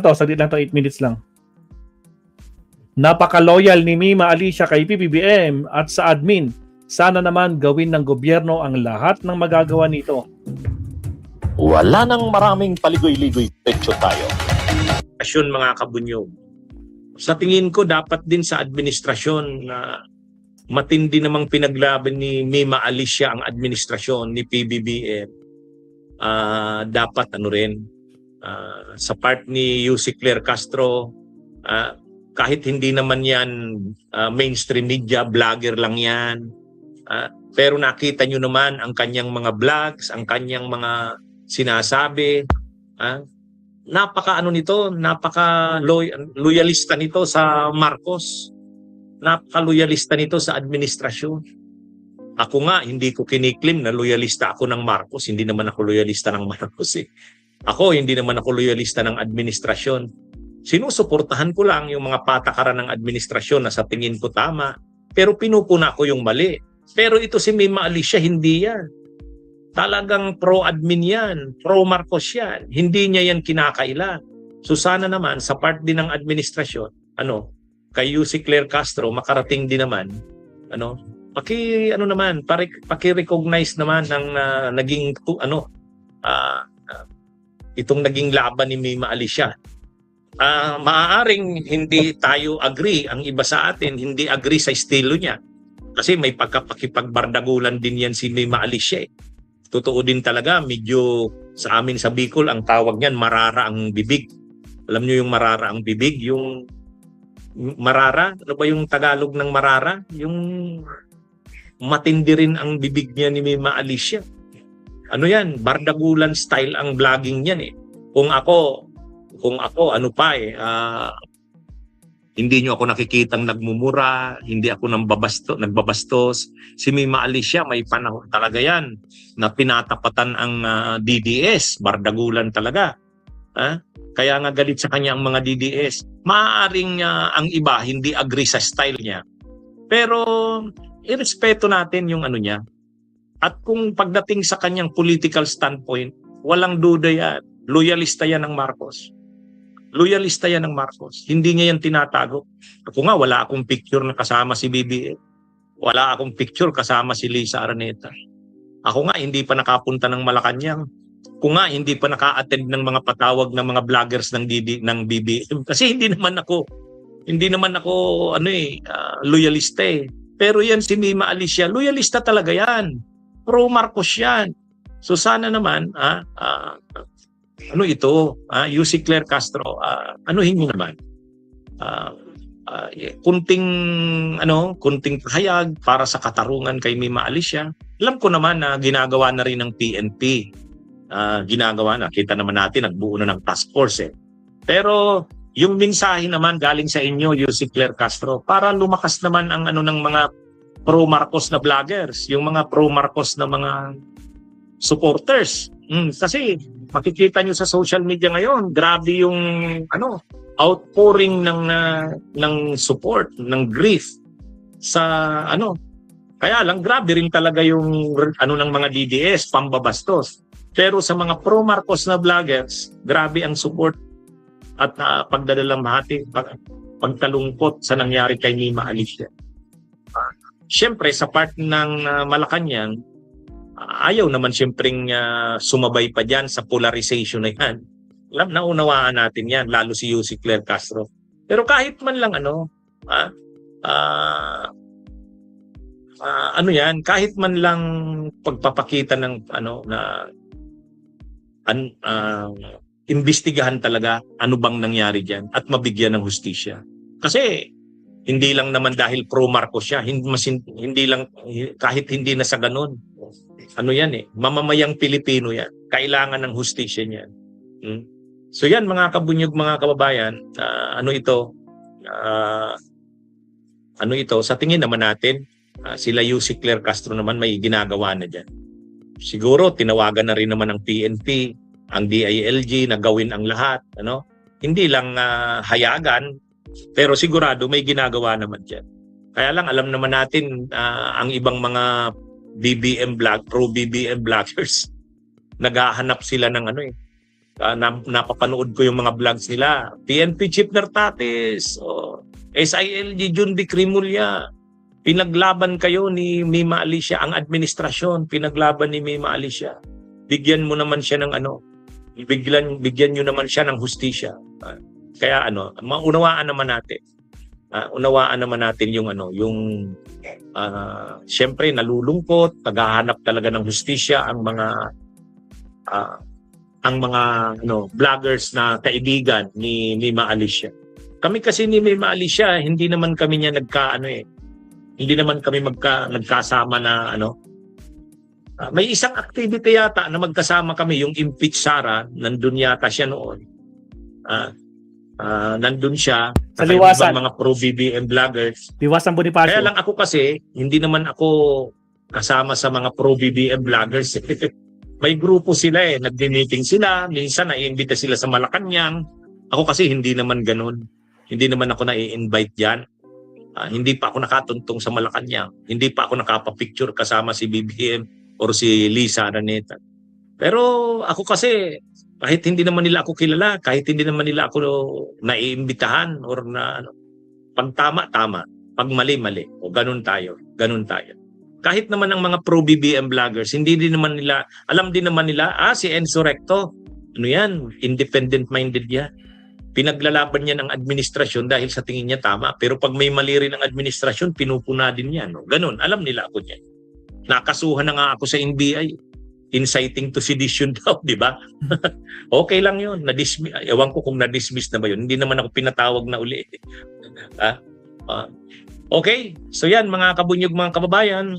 Saglit lang to, 8 minutes lang. Napaka-loyal ni Mima Alicia kay PBBM at sa admin. Sana naman gawin ng gobyerno ang lahat ng magagawa nito. Wala nang maraming paligoy-ligoy, petso tayo. Asyon mga kabunyog. Sa tingin ko dapat din sa administrasyon na matindi namang pinaglaban ni Mima Alicia ang administrasyon ni PBBM. Dapat ano rin sa part ni UC Claire Castro, kahit hindi naman yan mainstream media, vlogger lang yan. Pero nakita nyo naman ang kanyang mga vlogs, ang kanyang mga sinasabi. Napaka loyalista nito sa Marcos. Napaka loyalista nito sa administrasyon. Ako nga, hindi ko kiniklim na loyalista ako ng Marcos. Hindi naman ako loyalista ng Marcos eh. Ako, hindi naman ako loyalista ng administrasyon. Sinusuportahan ko lang yung mga patakaran ng administrasyon na sa tingin ko tama. Pero pinupuna ko yung mali. Pero ito si Mima Alicia, hindi yan. Talagang pro-admin yan, pro-Marcos yan. Hindi niya yan kinakaila. So sana naman sa part din ng administrasyon, kay UC Claire Castro makarating din naman, paki-recognize naman ng itong naging laban ni Mima Alicia. Maaaring hindi tayo agree, ang iba sa atin hindi agree sa estilo niya. Kasi may pagkapakipagbardagulan din yan si Mima Alicia. Totoo din talaga, medyo sa amin sa Bicol, ang tawag niyan, marara ang bibig. Alam niyo yung marara ang bibig? Yung marara, ano ba yung Tagalog ng marara? Yung matindi rin ang bibig niya ni Mima Alicia. Ano yan? Bardagulan style ang vlogging niyan eh. Kung ako, hindi nyo ako nakikitang nagmumura, hindi ako nagbabastos. Si Mima Alicia, may panahon talaga yan na pinatapatan ang DDS, bardagulan talaga. Kaya nga galit sa kanya ang mga DDS. Maaaring ang iba hindi agree sa style niya. Pero irespeto natin yung niya. At kung pagdating sa kanyang political standpoint, walang duda yan. Loyalista yan ng Marcos. Loyalista yan ng Marcos. Hindi niya yan tinatago. Ako nga, wala akong picture na kasama si BBM. Wala akong picture kasama si Lisa Araneta. Ako nga, hindi pa nakapunta ng Malacanang. Ako nga, hindi pa naka-attend ng mga patawag ng mga vloggers ng BBM. Kasi hindi naman ako loyalista eh. Pero yan si Mima Alicia, loyalista talaga yan. Pro-Marcos yan. So sana naman, UC Claire Castro, anuhin nyo naman. Kunting pahayag para sa katarungan kay Mima Alicia. Alam ko naman na ginagawa na rin ng PNP. Kita naman natin, nagbuo na ng task force eh. Pero yung mensahe naman galing sa inyo, UC Claire Castro, para lumakas naman ang ng mga pro-Marcos na vloggers, yung mga pro-Marcos na mga supporters. Kasi makikita nyo sa social media ngayon, grabe yung outpouring ng support, ng grief sa Kaya lang grabe rin talaga yung ng mga DDS, pambabastos. Pero sa mga pro-Marcos na vloggers, grabe ang support at pagdadalamhati, pagtalungkot sa nangyari kay Mima Alicia. Siyempre sa part ng Malacanang, ayaw naman siyempreng sumabay pa dyan sa polarization na yan. Naunawaan natin yan, lalo si UC Claire Castro. Pero kahit man lang kahit man lang pagpapakita ng imbestigahan talaga ano bang nangyari dyan at mabigyan ng hustisya. Kasi hindi lang naman dahil pro-Marcos siya, hindi lang, kahit hindi na sa ganun. Mamamayang Pilipino yan. Kailangan ng hustisya niyan. So yan mga kabunyog, mga kababayan, sa tingin naman natin, sila UC Claire Castro naman may ginagawa na dyan. Siguro tinawagan na rin naman ng PNP, ang DILG na gawin ang lahat. Hindi lang hayagan, pero sigurado may ginagawa naman dyan. Kaya lang alam naman natin ang ibang mga pro-BBM bloggers, naghahanap sila ng napapanood ko yung mga vlogs nila. PNP Chief Nartates, SILG Jun Bicrimulya, pinaglaban kayo ni Mima Alicia, ang administrasyon, pinaglaban ni Mima Alicia. Bigyan mo naman siya ng bigyan nyo naman siya ng hustisya. Kaya maunawaan naman natin. Unawaan naman natin yung siyempre nalulungkot, naghahanap talaga ng hustisya ang mga vloggers na kaibigan ni Mima Alicia. Kami kasi ni Mima Alicia, hindi naman kami niya hindi naman kami nagkasama na may isang activity yata na magkasama kami, yung impeach Sara, nandun yata siya noon. Nandun siya Sa Liwasan. mga pro-BBM vloggers. Liwasan Bonifacio. Kaya lang ako kasi, hindi naman ako kasama sa mga pro-BBM vloggers. May grupo sila nagdi-meeting sila, minsan naiimbita sila sa Malacanang. Ako kasi hindi naman ganun. Hindi naman ako nai-invite diyan. Hindi pa ako nakatuntong sa Malacanang. Hindi pa ako nakapapicture kasama si BBM or si Lisa Araneta. Pero ako kasi, kahit hindi naman nila ako kilala, kahit hindi naman nila ako naiimbitahan or pag tama, pag mali, o ganun tayo. Kahit naman ang mga pro-BBM vloggers, hindi din naman nila, alam din naman nila, si Enzo Recto, yan, independent-minded yan. Pinaglalaban niya ng administrasyon dahil sa tingin niya tama. Pero pag may mali rin ng administrasyon, pinupuna din yan. Ganun, alam nila ako niyan. Nakasuhan na nga ako sa NBI. Inciting to sedition daw, di ba? Okay lang yun. Ewan ko kung na-dismiss na ba yun. Hindi naman ako pinatawag na uli. Okay, so yan mga kabunyog, mga kababayan.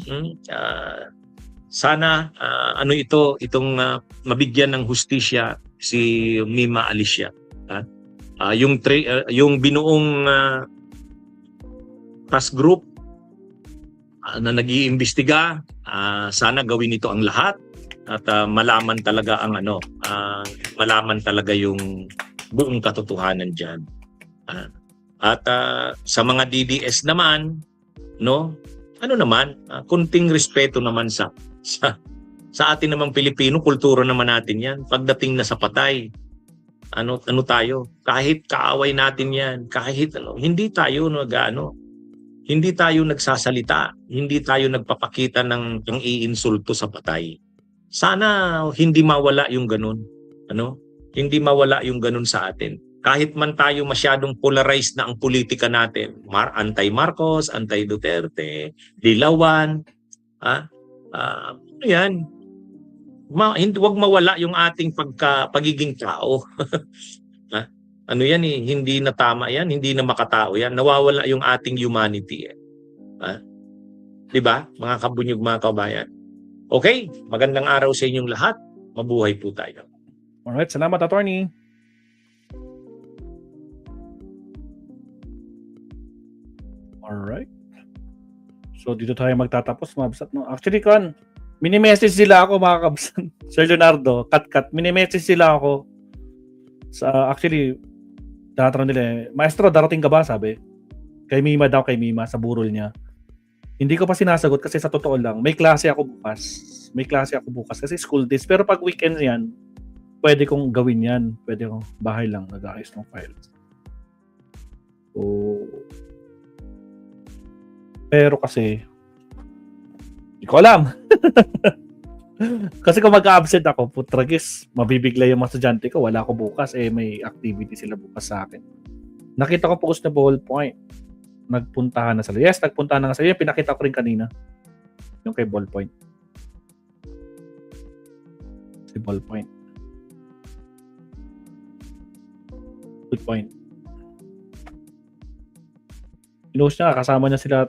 Sana itong mabigyan ng hustisya si Mima Alicia. Yung binuong task group na nag-iimbestiga, sana gawin ito ang lahat at malaman talaga malaman talaga yung buong katotohanan diyan. At sa mga DDS naman, kunting respeto naman sa atin namang Pilipino, kultura naman natin 'yan. Pagdating na sa patay, tayo, kahit kaaway natin 'yan, kahit hindi tayo hindi tayo nagsasalita, hindi tayo nagpapakita ng iinsulto sa patay. Sana hindi mawala yung ganun. Hindi mawala yung ganun sa atin. Kahit man tayo masyadong polarized na ang politika natin, anti-Marcos, anti-Duterte, Dilawan, yan. Huwag mawala yung ating pagiging tao. Hindi na tama yan, hindi na makatao yan. Nawawala yung ating humanity. Diba, mga kabunyog, mga kabayan? Okay, magandang araw sa inyong lahat. Mabuhay po tayo. Alright, salamat, attorney. Alright. So, dito tayo magtatapos, mga kabsat. Actually, mini-message sila ako, mga kabsat. Sir Leonardo, cut. Mini-message sila ako. Actually, tinatanong nila, Maestro, darating ka ba? Sabi. Kay Mima, sa burol niya. Hindi ko pa sinasagot kasi sa totoo lang, may klase ako bukas kasi school days. Pero pag weekend yan, pwede kong gawin yan. Pwede kong bahay lang, nag-ayos ng files. Pero kasi, hindi ko alam. Kasi kung mag-absent ako, putragis, mabibigla yung mga estudyante ko. Wala ako bukas, may activity sila bukas sa akin. Nakita ko post na Ballpoint. Nagpuntahan na sila. Yes, nagpuntahan na sila. Yung pinakita ko rin kanina. Yung kay Ballpoint. Si Ballpoint. Good point. Pinost niya, kasama niya sila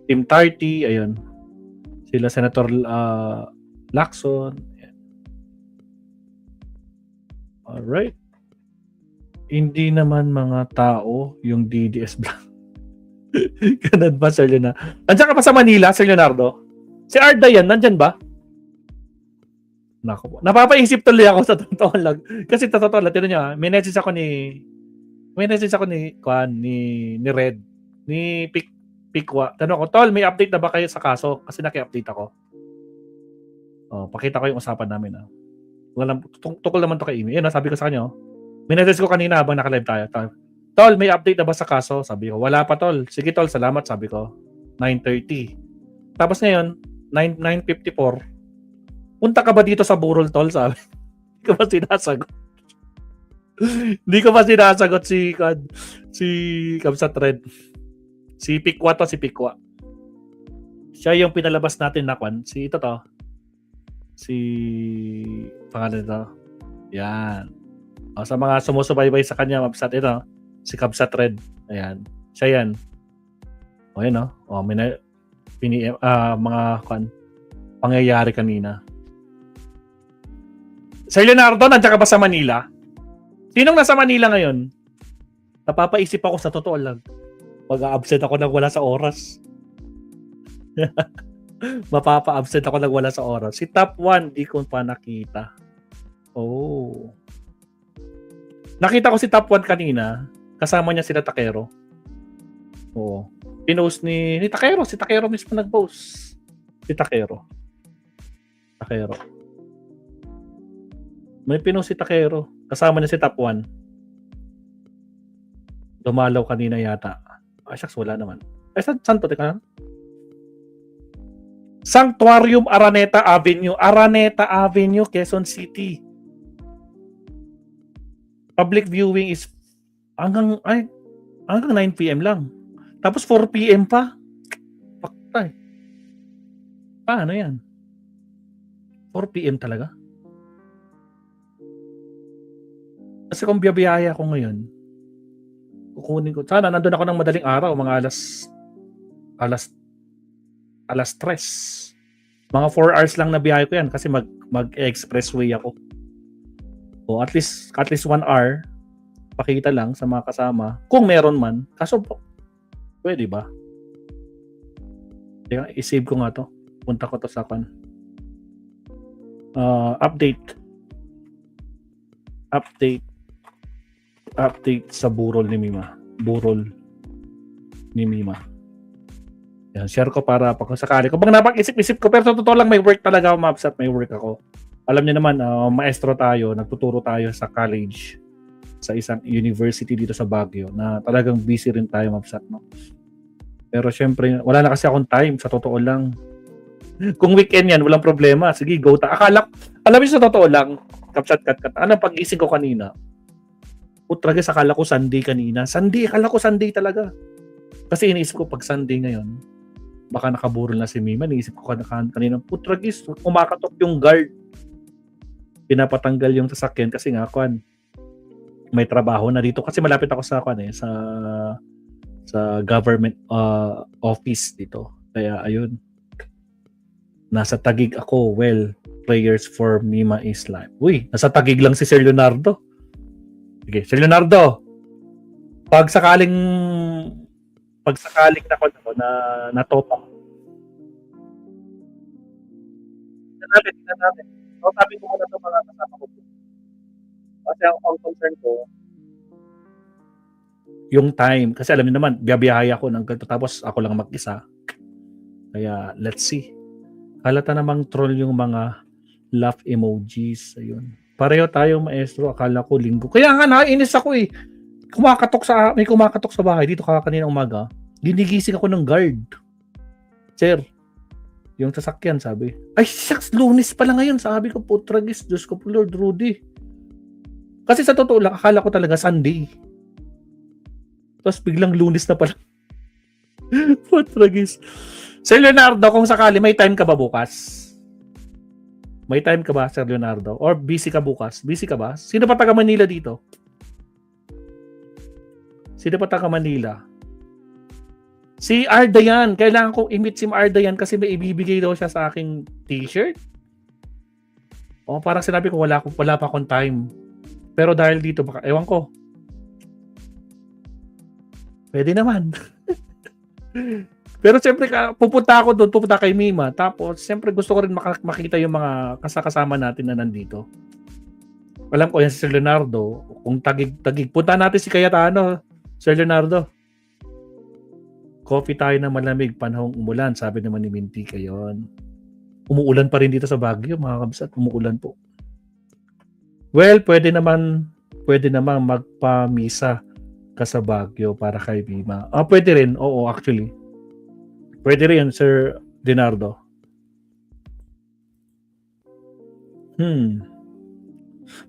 Team 30, ayun. Sila Senator Lacson. Ayan. Alright. Hindi naman mga tao yung DDS Blanc. Ganun ba, Sir Leonardo? Nandiyan ka pa sa Manila, Sir Leonardo? Si Arda yan, nandyan ba? Naku po. Napapaisip tuloy ako sa totoo lang. Kasi sa totoo lang, tinan nyo may message ako ni Red, ni Pikwa. Tanong ko, Tol, may update na ba kayo sa kaso? Kasi naki-update ako. Pakita ko yung usapan namin. Tukol naman to kay Amy. Yun, sabi ko sa kanya, minessage ko kanina habang naka-live tayo. Tol, may update na ba sa kaso? Sabi ko, wala pa tol. Sige tol, salamat, sabi ko. 9:30. Tapos ngayon, 9:54. Punta ka ba dito sa burol tol? Sabi. Hindi ko ba sinasagot? Hindi ko ba sinasagot si Kamsat Red. Si Pikwa to, si Pikwa. Siya yung pinalabas natin na kwan. Si ito to. Si pangalan nito. Yan. O, sa mga sumusubaybay sa kanya, mabsat ito. Si Kamsat Red. Ayan. Siya yan. O yan o. O, mga kwan, pangyayari kanina. Sir Leonardo, nandiyan ka ba sa Manila? Sinong nasa Manila ngayon? Napapaisip ako sa totoo lang. Mag-a-absent ako nang wala sa oras. Mapapa-absent ako nang wala sa oras. Si Top 1, di ko pa nakita. Oh. Nakita ko si Top 1 kanina. Kasama niya sila Takero. Oo. Pinost ni Takero. Si Takero mismo nag-post. Si Takero. May pinost si Takero. Kasama niya si Top 1. Dumalaw kanina yata. Ay, shucks, wala naman. Ay, saan to? Teka. Sanctuarium Araneta Avenue, Quezon City. Public viewing is hanggang 9 p.m. lang. Tapos 4 p.m. pa. Paktay. Paano yan? 4 p.m. talaga? Kasi kung biyabiyaya ako ngayon, kukunin ko. Sana nandun ako ng madaling araw, mga alas 3. Mga 4 hours lang na biyahe ko yan kasi mag-expressway ako. O at least 1 hour pakita lang sa mga kasama kung meron man. Kaso pwede ba? Teka, i-save ko nga to. Punta ko to sa update sa burol ni Mima. Yan, share ko para pag sakali. Kung napag-isip-isip ko, pero sa totoo lang may work talaga ako, Mabsat, may work ako. Alam niyo naman, maestro tayo, nagtuturo tayo sa college, sa isang university dito sa Baguio, na talagang busy rin tayo, Mabsat, no? Pero syempre, wala na kasi akong time, sa totoo lang. Kung weekend yan, walang problema. Sige, go ta. Alam niyo sa totoo lang, Kapsat, ano pag-isip ko kanina? Putragay, akala ko Sunday kanina. Akala ko Sunday talaga. Kasi iniisip ko pag Sunday ngayon, baka nakaburol na si Mima. Iniisip ko kanina, putragis, kumakatok yung guard. Pinapatanggal yung sasakyan kasi nga, may trabaho na dito. Kasi malapit ako sa government office dito. Kaya ayun. Nasa Taguig ako. Well, prayers for Mima is life. Uy, nasa Taguig lang si Sir Leonardo. Sige, Sir Leonardo, pag sakaling ako na natopak. Tingnan natin. So, sabi ko muna ito mga kasama ko. Kasi ang concern ko, yung time. Kasi alam niyo naman, biyabiyahe ako ng ganito, tapos ako lang mag-isa. Kaya, let's see. Halata namang troll yung mga laugh emojis. Ayun. Pareho tayong maestro. Akala ko linggo. Kaya nga, nainis ako eh. May kumakatok sa bahay dito kanina umaga. Ginigising ako ng guard. Sir, yung sasakyan, sabi. Ay, shucks, Lunes pala ngayon. Sabi ko, putragis, Diyos ko po, Lord Rudy. Kasi sa totoo lang, akala ko talaga Sunday. Tapos biglang Lunes na pala. Putragis. Sir Leonardo, kung sakali, may time ka ba bukas? May time ka ba, Sir Leonardo? Or busy ka bukas? Busy ka ba? Sino pa taga Manila dito? Sino pa taga Manila? Si Ardayan. Kailangan kong i-meet si Ardayan kasi may ibibigay daw siya sa aking t-shirt. O parang sinabi ko wala pa akong time. Pero dahil dito, baka, ewan ko. Pwede naman. Pero siyempre, pupunta ako doon, pupunta kay Mima. Tapos, siyempre gusto ko rin makita yung mga kasama natin na nandito. Alam ko yan si Sir Leonardo. Kung tagig. Punta natin si Cayetano, Sir Leonardo. Coffee tayo na malamig, panahong umulan. Sabi naman ni Minty kayon. Umuulan pa rin dito sa Baguio, mga kabsat. Umuulan po. Well, pwede naman magpamisa ka sa Baguio para kay Mima. Pwede rin. Oo, actually. Pwede rin, Sir Dinardo.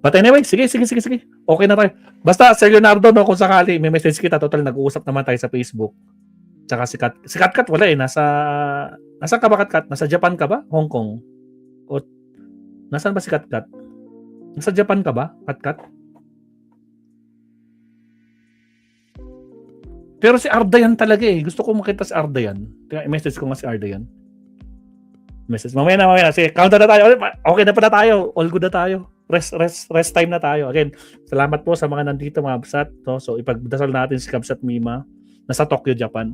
But anyway, sige. Okay na tayo. Basta, Sir Leonardo, no, kung sakali, may message kita. Total, nag-uusap naman tayo sa Facebook. Tsaka si Katkat, wala eh. Nasaan ka ba, Katkat? Nasa Japan ka ba? Hong Kong? O, nasaan ba si Katkat? Nasa Japan ka ba, Katkat? Pero si Ardayan talaga eh. Gusto ko makita si Ardayan. I-message ko nga si Ardayan. Message. Mamaya na. Sige, countdown na tayo. Okay na pala tayo. All good na tayo. Rest time na tayo. Again, salamat po sa mga nandito, mga kabsat. No? So, ipagdasal natin si Kabsat Mima. Nasa Tokyo, Japan.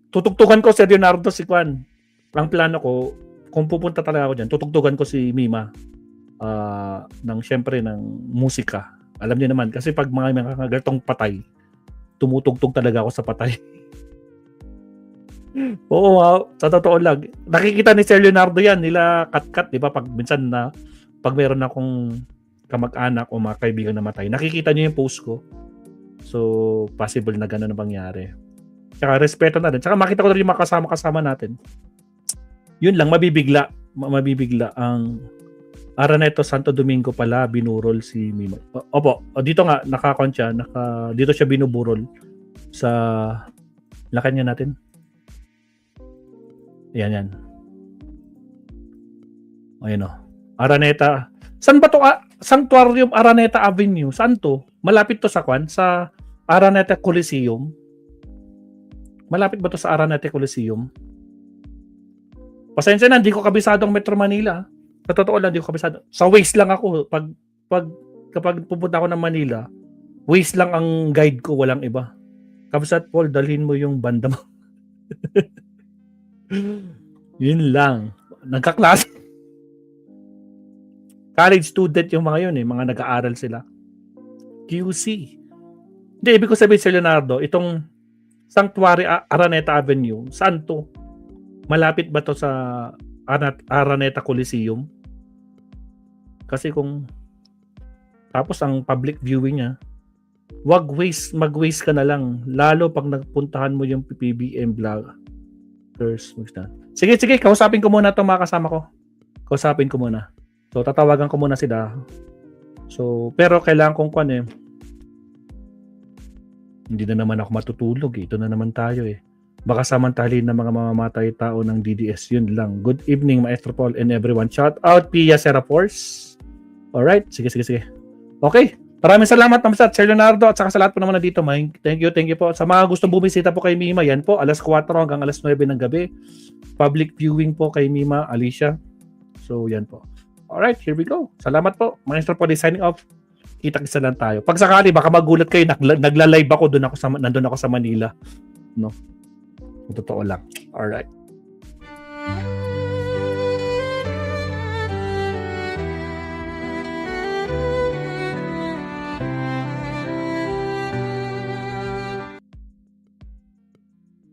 Tutugtugan ko si Leonardo si Kwan. Ang plano ko, kung pupunta talaga ako dyan, tutugtugan ko si Mima. Siyempre, ng musika. Alam niyo naman, kasi pag mga ganitong patay, tumutugtog talaga ako sa patay. Oo, sa totoo lang. Nakikita ni Sir Leonardo yan, nila Katkat, di ba? Pag minsan pag meron akong kamag-anak o mga kaibigan na matay, nakikita niyo yung post ko. So, possible na gano'n na mangyari. Tsaka respeto na rin. Tsaka makita ko na rin yung mga kasama-kasama natin. Yun lang, mabibigla ang Araneta Santo Domingo pala, binurol si Mima. Opo, dito nga, dito siya binuburol sa Lakanya natin. Yan. Ayan o. Araneta. Saan ba to? Sanctuarium Araneta Avenue. Saan to? Malapit to sa sa Araneta Coliseum. Malapit ba to sa Araneta Coliseum? Pasensya na, hindi ko kabisado ang Metro Manila. Sa totoo lang, hindi ko kabisado. Sa Waze lang ako. Kapag pupunta ako ng Manila, Waze lang ang guide ko, walang iba. Kabsat Paul, dalhin mo yung banda mo. Yun lang. Nagkaklase. College student yung mga yun eh. Mga nag-aaral sila. QC. Hindi, ibig ko sabihin, Sir Leonardo, itong Sanctuary Araneta Avenue, saan to? Malapit ba to sa Araneta Coliseum? Kasi kung tapos ang public viewing niya, mag-waste ka na lang. Lalo pag nagpuntahan mo yung PBM vlog. Sige, kausapin ko muna itong mga kasama ko. Kausapin ko muna. So, tatawagan ko muna sila. So, pero kailangan kong hindi na naman ako matutulog eh. Ito na naman tayo eh. Baka samantalin ng mga mamamatay tao ng DDS. Yun lang. Good evening, Maestro Paul and everyone. Shout out, Pia Serapors. Alright, sige. Okay. Maraming salamat, Sir Leonardo, at saka sa lahat po naman na dito. Thank you po. Sa mga gustong bumisita po kay Mima, yan po, alas 4 hanggang alas 9 ng gabi. Public viewing po kay Mima, Alicia. So, yan po. Alright, here we go. Salamat po. Maestro po, signing off. Kita-kisa lang tayo. Pag sakali, baka magulat kayo, nagla-live ako, nandun ako sa Manila. No? Totoo lang. Alright.